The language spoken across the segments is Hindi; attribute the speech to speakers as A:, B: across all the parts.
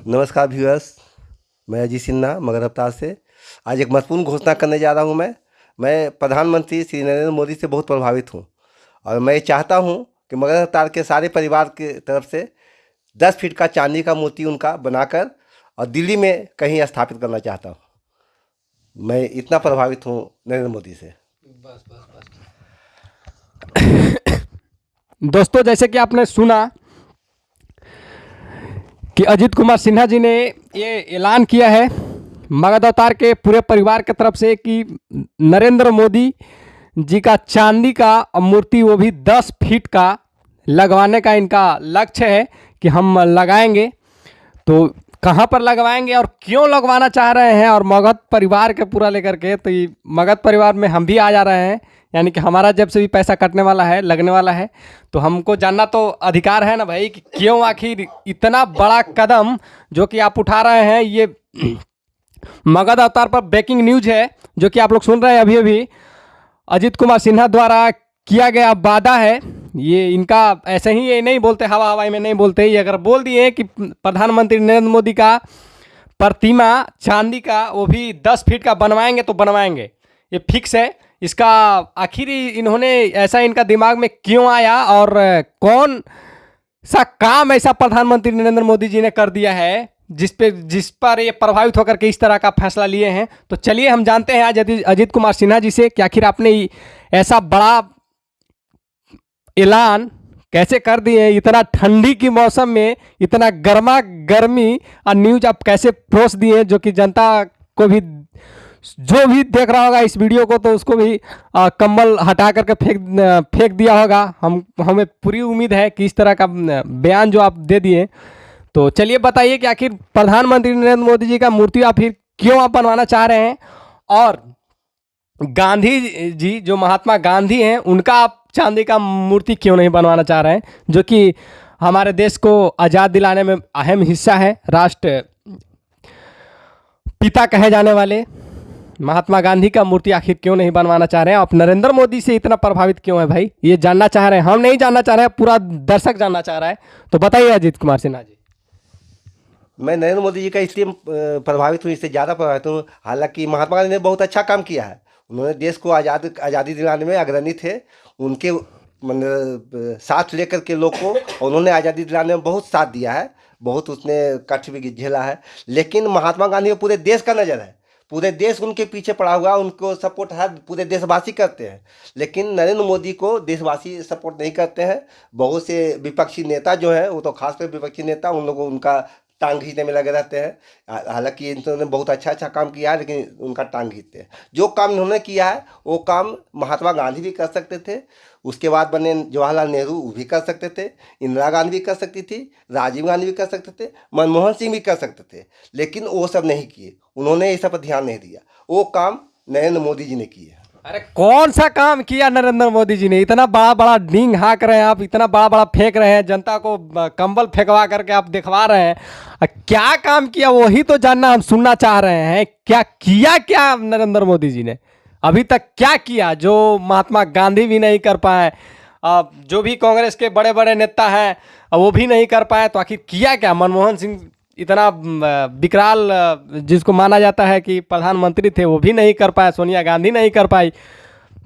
A: नमस्कार व्यूअर्स, मैं अजीत सिन्हा मगध अवतार से आज एक महत्वपूर्ण घोषणा करने जा रहा हूं। मैं प्रधानमंत्री श्री नरेंद्र मोदी से बहुत प्रभावित हूं और मैं चाहता हूं कि मगध अवतार के सारे परिवार की तरफ से 10 फीट का चांदी का मूर्ति उनका बनाकर और दिल्ली में कहीं स्थापित करना चाहता हूं। मैं इतना प्रभावित हूं नरेंद्र मोदी से।
B: बस दोस्तों, जैसे कि आपने सुना कि अजीत कुमार सिन्हा जी ने ये ऐलान किया है मगध अवतार के पूरे परिवार की तरफ से कि नरेंद्र मोदी जी का चांदी का मूर्ति, वो भी 10 फीट का लगवाने का इनका लक्ष्य है कि हम लगाएंगे। तो कहाँ पर लगवाएंगे और क्यों लगवाना चाह रहे हैं, और मगध परिवार के पूरा लेकर के, तो ये मगध परिवार में हम भी आ जा रहे हैं, यानी कि हमारा जब से भी पैसा कटने वाला है, लगने वाला है, तो हमको जानना तो अधिकार है ना भाई कि क्यों आखिर इतना बड़ा कदम जो कि आप उठा रहे हैं। ये मगध अवतार पर ब्रेकिंग न्यूज है जो कि आप लोग सुन रहे हैं अभी अभी। अजीत कुमार सिन्हा द्वारा किया गया वादा है, ये इनका ऐसे ही ये नहीं बोलते, हवा हवाई में नहीं बोलते। ये अगर बोल दिए कि प्रधानमंत्री नरेंद्र मोदी का प्रतिमा चांदी का वो भी 10 फीट का बनवाएंगे तो बनवाएंगे, ये फिक्स है। इसका आखिर इन्होंने ऐसा इनका दिमाग में क्यों आया और कौन सा काम ऐसा प्रधानमंत्री नरेंद्र मोदी जी ने कर दिया है जिस पर ये प्रभावित होकर के इस तरह का फैसला लिए हैं। तो चलिए हम जानते हैं आज अजीत कुमार सिन्हा जी से कि आखिर आपने ऐसा बड़ा ऐलान कैसे कर दिए, इतना ठंडी की मौसम में इतना गर्मा गर्मी और न्यूज आप कैसे परोस दिए जो कि जनता को भी, जो भी देख रहा होगा इस वीडियो को, तो उसको भी कंबल हटा करके फेंक दिया होगा। हमें पूरी उम्मीद है कि इस तरह का बयान जो आप दे दिए। तो चलिए बताइए कि आखिर प्रधानमंत्री नरेंद्र मोदी जी का मूर्ति आप फिर क्यों आप बनवाना चाह रहे हैं, और गांधी जी जो महात्मा गांधी हैं उनका आप चांदी का मूर्ति क्यों नहीं बनवाना चाह रहे हैं, जो कि हमारे देश को आज़ाद दिलाने में अहम हिस्सा है। राष्ट्र पिता कहे जाने वाले महात्मा गांधी का मूर्ति आखिर क्यों नहीं बनवाना चाह रहे हैं। आप नरेंद्र मोदी से इतना प्रभावित क्यों है भाई, ये जानना चाह रहे हैं। हम नहीं जानना चाह रहे हैं, पूरा दर्शक जानना चाह रहा है। तो बताइए अजीत कुमार सिन्हा जी।
A: मैं नरेंद्र मोदी जी का इसलिए प्रभावित हूँ, इससे ज़्यादा प्रभावित हूँ। हालांकि महात्मा गांधी ने बहुत अच्छा काम किया है, उन्होंने देश को आज़ादी दिलाने में अग्रणी थे। उनके साथ लेकर के लोग को उन्होंने आज़ादी दिलाने में बहुत साथ दिया है, बहुत उसने कष्ट भी झेला है। लेकिन महात्मा गांधी में पूरे देश का नज़र है, पूरे देश उनके पीछे पड़ा हुआ, उनको सपोर्ट हर पूरे देशवासी करते हैं। लेकिन नरेंद्र मोदी को देशवासी सपोर्ट नहीं करते हैं। बहुत से विपक्षी नेता जो हैं, वो तो खासकर विपक्षी नेता, उन लोगों उनका टांग खींचने में लगे रहते हैं। हालांकि इन्होंने बहुत अच्छा काम किया है, लेकिन उनका टांग खींचते हैं। जो काम इन्होंने किया है वो काम महात्मा गांधी भी कर सकते थे, उसके बाद बने जवाहरलाल नेहरू वो भी कर सकते थे, इंदिरा गांधी भी कर सकती थी, राजीव गांधी भी कर सकते थे, मनमोहन सिंह भी कर सकते थे। लेकिन वो सब नहीं किए, उन्होंने इस पर ध्यान नहीं दिया। वो काम नरेंद्र मोदी जी ने किए।
B: अरे कौन सा काम किया नरेंद्र मोदी जी ने, इतना बड़ा बड़ा डींग हाँक रहे हैं आप, इतना बड़ा बड़ा फेंक रहे हैं, जनता को कंबल फेंकवा करके आप दिखवा रहे हैं। क्या काम किया वही तो जानना, हम सुनना चाह रहे हैं। क्या किया क्या नरेंद्र मोदी जी ने अभी तक, क्या किया जो महात्मा गांधी भी नहीं कर पाए, जो भी कांग्रेस के बड़े बड़े नेता हैं वो भी नहीं कर पाए। तो आखिर किया क्या? मनमोहन सिंह इतना विकराल जिसको माना जाता है कि प्रधानमंत्री थे, वो भी नहीं कर पाए, सोनिया गांधी नहीं कर पाई।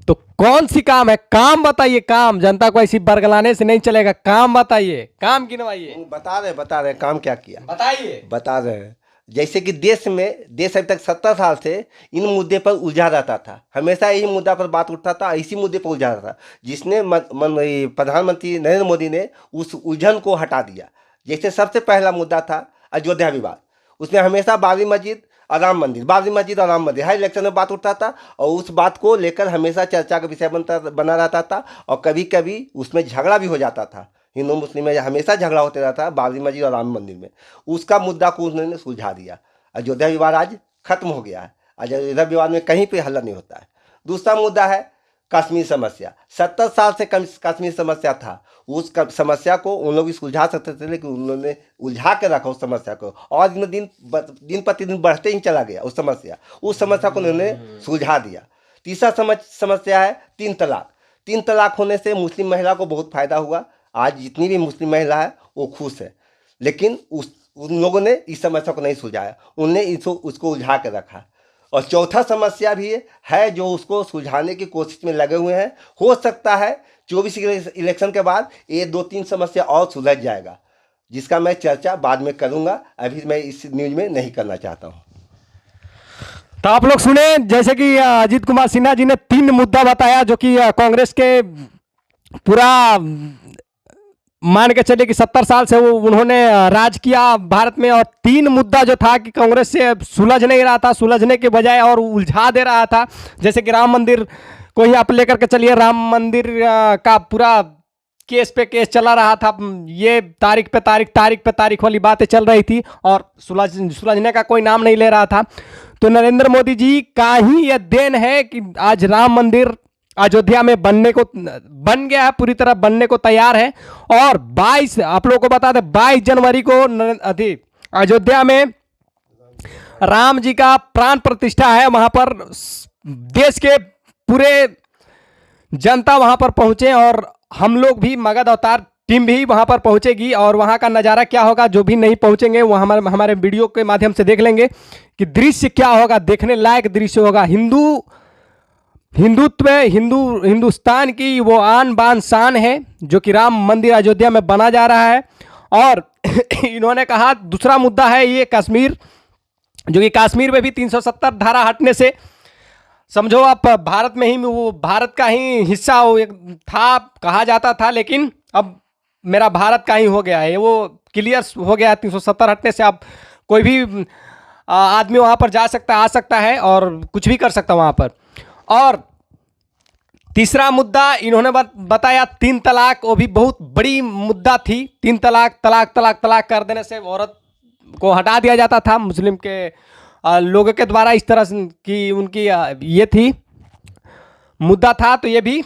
B: तो कौन सी काम है, काम बताइए। काम जनता को ऐसी बरगलाने से नहीं चलेगा, काम बताइए, काम गिनवाइए।
A: बता रहे काम क्या किया,
B: बताइए।
A: बता रहे हैं। जैसे कि देश अभी तक 70 साल से इन मुद्दे पर उलझा रहता था, हमेशा यही मुद्दा पर बात उठता था, इसी मुद्दे पर उलझा रहता था, जिसने प्रधानमंत्री नरेंद्र मोदी ने उस उलझन को हटा दिया। जैसे सबसे पहला मुद्दा था अयोध्या विवाद, उसमें हमेशा बाबरी मस्जिद और राम मंदिर हर इलेक्शन में बात उठता था, और उस बात को लेकर हमेशा चर्चा का विषय बना रहता था। और कभी कभी उसमें झगड़ा भी हो जाता था, हिंदू मुस्लिम में हमेशा झगड़ा होते रहता है बाबरी मस्जिद और राम मंदिर में। उसका मुद्दा को उन्होंने सुलझा दिया, अयोध्या विवाद आज खत्म हो गया है। अयोध्या विवाद में कहीं पे हल नहीं होता है। दूसरा मुद्दा है कश्मीर समस्या। 70 साल से कश्मीर समस्या था, उस समस्या को उन लोग भी सुलझा सकते थे, लेकिन उन्होंने उलझा के रखा उस समस्या को, और दिन प्रतिदिन बढ़ते ही चला गया उस समस्या को उन्होंने सुलझा दिया। तीसरा समस्या है 3 तलाक। 3 तलाक होने से मुस्लिम महिला को बहुत फायदा हुआ। आज जितनी भी मुस्लिम महिला है वो खुश है, लेकिन उन लोगों ने इस समस्या को नहीं सुलझाया, उनने उसको उलझा के रखा। और चौथा समस्या भी है जो उसको सुलझाने की कोशिश में लगे हुए हैं। हो सकता है 24 इलेक्शन के बाद ये 2-3 समस्या और सुलझ जाएगा, जिसका मैं चर्चा बाद में करूंगा, अभी मैं इस न्यूज में नहीं करना चाहता हूं।
B: तो आप लोग सुने, जैसे कि अजीत कुमार सिन्हा जी ने 3 मुद्दा बताया जो कि कांग्रेस के पूरा मान के चले कि 70 साल से वो उन्होंने राज किया भारत में, और 3 मुद्दा जो था कि कांग्रेस से सुलझ नहीं रहा था, सुलझने के बजाय और उलझा दे रहा था। जैसे कि राम मंदिर को ही आप लेकर के चलिए, राम मंदिर का पूरा केस पे केस चला रहा था, ये तारीख पे तारीख वाली बातें चल रही थी और सुलझने का कोई नाम नहीं ले रहा था। तो नरेंद्र मोदी जी का ही यह देन है कि आज राम मंदिर अयोध्या में बन गया है, पूरी तरह बनने को तैयार है। और 22 आप लोगों को बता दें 22 जनवरी को अयोध्या में राम जी का प्राण प्रतिष्ठा है। वहां पर देश के पूरे जनता वहां पर पहुंचे और हम लोग भी मगध अवतार टीम भी वहां पर पहुंचेगी, और वहां का नज़ारा क्या होगा, जो भी नहीं पहुंचेंगे वो हमारे वीडियो के माध्यम से देख लेंगे कि दृश्य क्या होगा, देखने लायक दृश्य होगा। हिंदुत्व हिंदुस्तान की वो आन बान शान है जो कि राम मंदिर अयोध्या में बना जा रहा है। और इन्होंने कहा दूसरा मुद्दा है ये कश्मीर, जो कि कश्मीर में भी 370 धारा हटने से समझो आप भारत में ही वो भारत का ही हिस्सा था कहा जाता था, लेकिन अब मेरा भारत का ही हो गया है, वो क्लियर हो गया। 370 हटने से अब कोई भी आदमी वहाँ पर जा सकता आ सकता है और कुछ भी कर सकता वहाँ पर। और तीसरा मुद्दा इन्होंने बताया 3 तलाक, वो भी बहुत बड़ी मुद्दा थी। 3 तलाक कर देने से औरत को हटा दिया जाता था मुस्लिम के लोगों के द्वारा, इस तरह की उनकी ये थी मुद्दा था। तो ये भी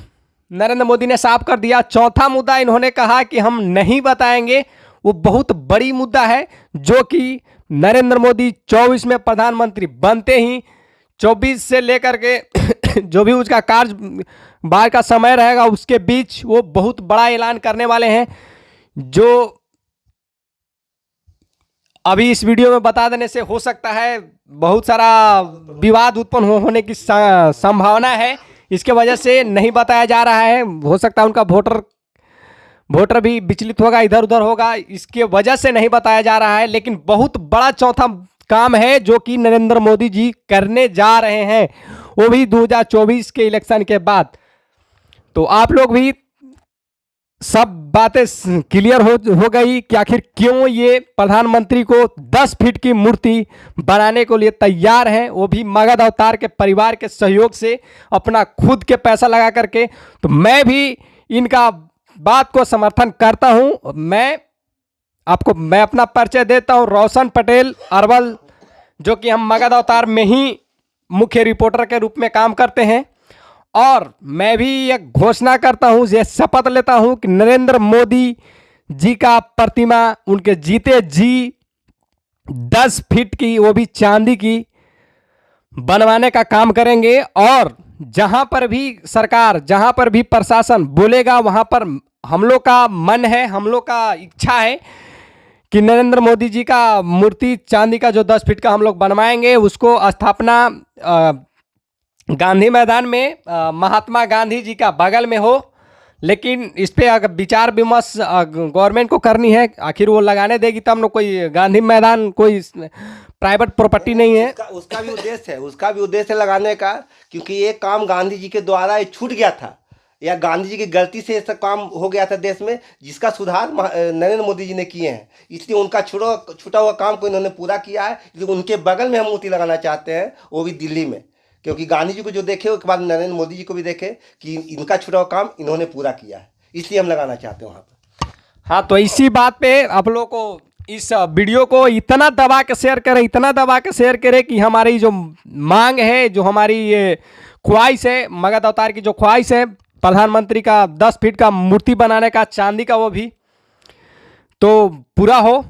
B: नरेंद्र मोदी ने साफ कर दिया। चौथा मुद्दा इन्होंने कहा कि हम नहीं बताएंगे, वो बहुत बड़ी मुद्दा है जो कि नरेंद्र मोदी 24 में प्रधानमंत्री बनते ही 24 से लेकर के जो भी उसका कार्यभार का समय रहेगा उसके बीच वो बहुत बड़ा ऐलान करने वाले हैं, जो अभी इस वीडियो में बता देने से हो सकता है बहुत सारा विवाद उत्पन्न होने की संभावना है। इसके वजह से नहीं बताया जा रहा है, हो सकता है उनका वोटर भी विचलित होगा, इधर उधर होगा, इसके वजह से नहीं बताया जा रहा है। लेकिन बहुत बड़ा चौथा काम है जो कि नरेंद्र मोदी जी करने जा रहे हैं, वो भी 2024 के इलेक्शन के बाद। तो आप लोग भी सब बातें क्लियर हो गई कि आखिर क्यों ये प्रधानमंत्री को 10 फीट की मूर्ति बनाने को लिए तैयार हैं, वो भी मगध अवतार के परिवार के सहयोग से, अपना खुद के पैसा लगा करके। तो मैं भी इनका बात को समर्थन करता हूं। मैं अपना परिचय देता हूं, रोशन पटेल अरवल, जो कि हम मगध अवतार में ही मुख्य रिपोर्टर के रूप में काम करते हैं। और मैं भी ये घोषणा करता हूं, ये शपथ लेता हूं कि नरेंद्र मोदी जी का प्रतिमा उनके जीते जी 10 फीट की, वो भी चांदी की, बनवाने का काम करेंगे। और जहां पर भी सरकार, जहां पर भी प्रशासन बोलेगा वहां पर हम लोग का मन है, हम लोग का इच्छा है कि नरेंद्र मोदी जी का मूर्ति चांदी का जो 10 फीट का हम लोग बनवाएंगे, उसको स्थापना गांधी मैदान में महात्मा गांधी जी का बगल में हो। लेकिन इस पर अगर विचार विमर्श गवर्नमेंट को करनी है, आखिर वो लगाने देगी तब ना। कोई गांधी मैदान कोई प्राइवेट प्रॉपर्टी नहीं है।
A: उसका भी उद्देश्य है लगाने का, क्योंकि ये काम गांधी जी के द्वारा छूट गया था, या गांधी जी की गलती से ऐसा काम हो गया था देश में, जिसका सुधार नरेंद्र मोदी जी ने किए हैं। इसलिए उनका छूटा हुआ काम को इन्होंने पूरा किया है। इसलिए उनके बगल में हम मूर्ति लगाना चाहते हैं, वो भी दिल्ली में, क्योंकि गांधी जी को जो देखे उसके बाद नरेंद्र मोदी जी को भी देखे कि इनका छूटा हुआ काम इन्होंने पूरा किया है, इसलिए हम लगाना चाहते हैं वहाँ पर।
B: हाँ, तो इसी बात पे आप लोगों को इस वीडियो को इतना दबा के शेयर करें कि हमारी जो मांग है, जो हमारी ये ख्वाहिश है, मगध अवतार की जो ख्वाहिश है प्रधानमंत्री का 10 फीट का मूर्ति बनाने का, चांदी का, वो भी तो पूरा हो।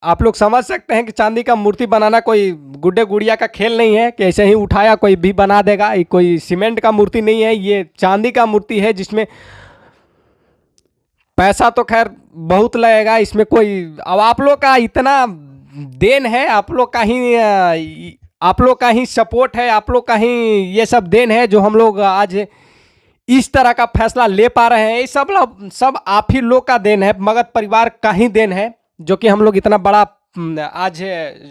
B: आप लोग समझ सकते हैं कि चांदी का मूर्ति बनाना कोई गुड्डे गुड़िया का खेल नहीं है कि ऐसे ही उठाया कोई भी बना देगा। ये कोई सीमेंट का मूर्ति नहीं है, ये चांदी का मूर्ति है जिसमें पैसा तो खैर बहुत लगेगा इसमें, कोई अब आप लोग का इतना देन है, आप लोग का ही सपोर्ट है, आप लोग का ही ये सब देन है जो हम लोग आज इस तरह का फैसला ले पा रहे हैं। ये सब आप ही लोग का देन है, मगध परिवार का ही देन है, जो कि हम लोग इतना बड़ा आज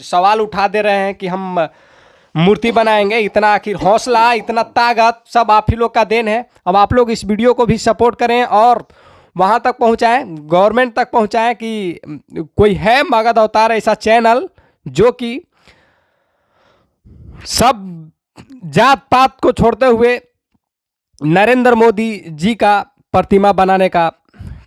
B: सवाल उठा दे रहे हैं कि हम मूर्ति बनाएंगे। इतना आखिर हौसला, इतना ताकत सब आप ही लोग का देन है। अब आप लोग इस वीडियो को भी सपोर्ट करें और वहाँ तक पहुँचाएं, गवर्नमेंट तक पहुँचाएं कि कोई है मगध अवतार ऐसा चैनल जो कि सब जात पात को छोड़ते हुए नरेंद्र मोदी जी का प्रतिमा बनाने का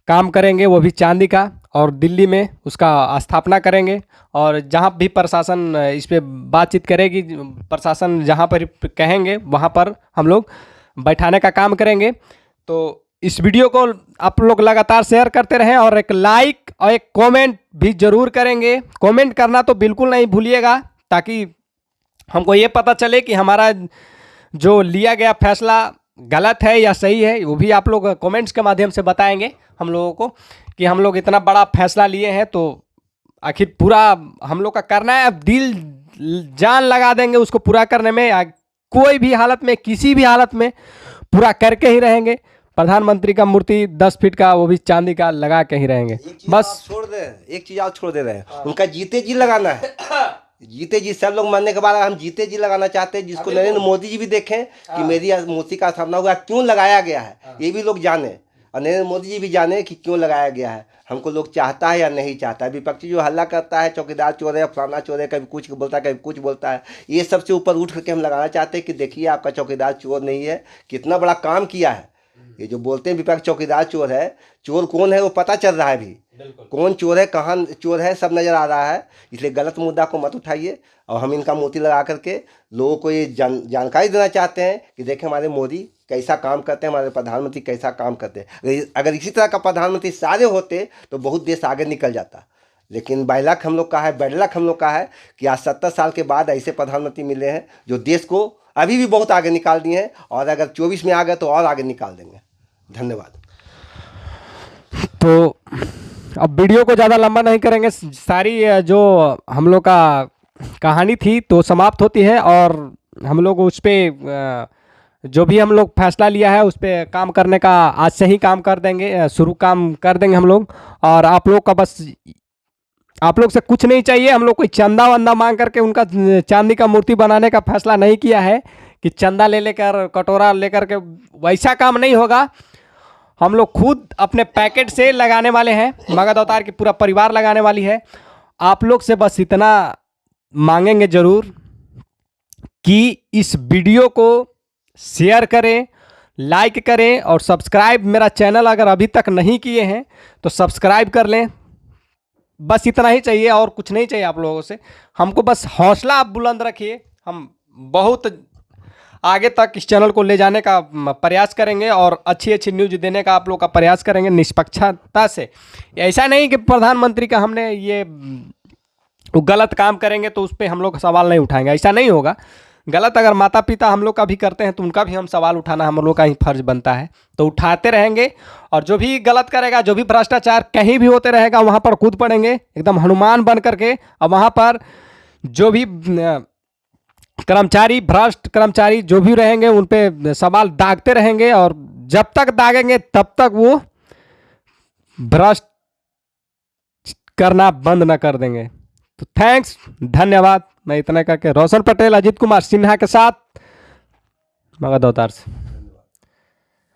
B: काम करेंगे, वो भी चांदी का, और दिल्ली में उसका स्थापना करेंगे। और जहाँ भी प्रशासन इस पे बातचीत करेगी, प्रशासन जहाँ पर कहेंगे वहाँ पर हम लोग बैठाने का काम करेंगे। तो इस वीडियो को आप लोग लगातार शेयर करते रहें और एक लाइक और एक कमेंट भी ज़रूर करेंगे। कमेंट करना तो बिल्कुल नहीं भूलिएगा, ताकि हमको ये पता चले कि हमारा जो लिया गया फैसला गलत है या सही है। वो भी आप लोग कमेंट्स के माध्यम से बताएंगे हम लोगों को कि हम लोग इतना बड़ा फैसला लिए हैं, तो आखिर पूरा हम लोग का करना है। अब दिल जान लगा देंगे उसको पूरा करने में, कोई भी हालत में, किसी भी हालत में पूरा करके ही रहेंगे। प्रधानमंत्री का मूर्ति 10 फीट का, वो भी चांदी का, लगा के ही रहेंगे। बस
A: छोड़ दे, एक चीज आप छोड़ दे रहे हैं, उनका जीते जी लगाना है। जीते जी, सब लोग मरने के बाद हम जीते जी लगाना चाहते हैं, जिसको नरेंद्र मोदी जी भी देखें कि मेरी मूर्ति का स्थापना हुआ, क्यों लगाया गया है, ये भी लोग जाने, और नरेंद्र मोदी जी भी जाने कि क्यों लगाया गया है। हमको लोग चाहता है या नहीं चाहता है। विपक्षी जो हल्ला करता है, चौकीदार चोर है, फलाना चोर है, कभी कुछ बोलता है, कभी कुछ बोलता है, ये सबसे ऊपर उठ करके हम लगाना चाहते हैं कि देखिए आपका चौकीदार चोर नहीं है, कितना बड़ा काम किया है। ये जो बोलते हैं विपक्ष चौकीदार चोर है, चोर कौन है वो पता चल रहा है अभी, कौन चोर है, कहाँ चोर है, सब नज़र आ रहा है। इसलिए गलत मुद्दा को मत उठाइए। और हम इनका मूर्ति लगा करके लोगों को ये जानकारी देना चाहते हैं कि देखें हमारे मोदी कैसा काम करते हैं, हमारे प्रधानमंत्री कैसा काम करते हैं। अगर इसी तरह का प्रधानमंत्री सारे होते तो बहुत देश आगे निकल जाता। लेकिन बैलक हम लोग का है, बैडलक हम लोग का है कि आज 70 साल के बाद ऐसे प्रधानमंत्री मिले हैं जो देश को अभी भी बहुत आगे निकाल दिए हैं, और अगर 24 में आ गए तो और आगे निकाल देंगे। धन्यवाद।
B: तो अब वीडियो को ज़्यादा लंबा नहीं करेंगे, सारी जो हम लोग का कहानी थी तो समाप्त होती है, और हम लोग उस पर जो भी हम लोग फैसला लिया है उस पर काम करने का आज से ही काम कर देंगे, शुरू काम कर देंगे हम लोग। और आप लोग का बस, आप लोग से कुछ नहीं चाहिए, हम लोग कोई चंदा वंदा मांग करके उनका चांदी का मूर्ति बनाने का फैसला नहीं किया है कि चंदा ले लेकर, कटोरा लेकर के, वैसा काम नहीं होगा। हम लोग खुद अपने पैकेट से लगाने वाले हैं, मगध अवतार की पूरा परिवार लगाने वाली है। आप लोग से बस इतना मांगेंगे ज़रूर कि इस वीडियो को शेयर करें, लाइक करें, और सब्सक्राइब, मेरा चैनल अगर अभी तक नहीं किए हैं तो सब्सक्राइब कर लें। बस इतना ही चाहिए, और कुछ नहीं चाहिए आप लोगों से। हमको बस हौसला आप बुलंद रखिए, हम बहुत आगे तक इस चैनल को ले जाने का प्रयास करेंगे और अच्छी अच्छी न्यूज़ देने का आप लोग का प्रयास करेंगे निष्पक्षता से। ऐसा नहीं कि प्रधानमंत्री का हमने ये गलत काम करेंगे तो उस पर हम लोग सवाल नहीं उठाएंगे, ऐसा नहीं होगा। गलत अगर माता पिता हम लोग का भी करते हैं तो उनका भी हम सवाल उठाना हम लोग का ही फर्ज बनता है, तो उठाते रहेंगे। और जो भी गलत करेगा, जो भी भ्रष्टाचार कहीं भी होते रहेगा, वहाँ पर कूद पड़ेंगे एकदम हनुमान बन करके। और वहाँ पर जो भी कर्मचारी, भ्रष्ट कर्मचारी जो भी रहेंगे, उन पे सवाल दागते रहेंगे, और जब तक दागेंगे तब तक वो भ्रष्ट करना बंद न कर देंगे। तो थैंक्स, धन्यवाद। मैं इतना करके रोशन पटेल, अजीत कुमार सिन्हा के साथ, मगध अवतार से।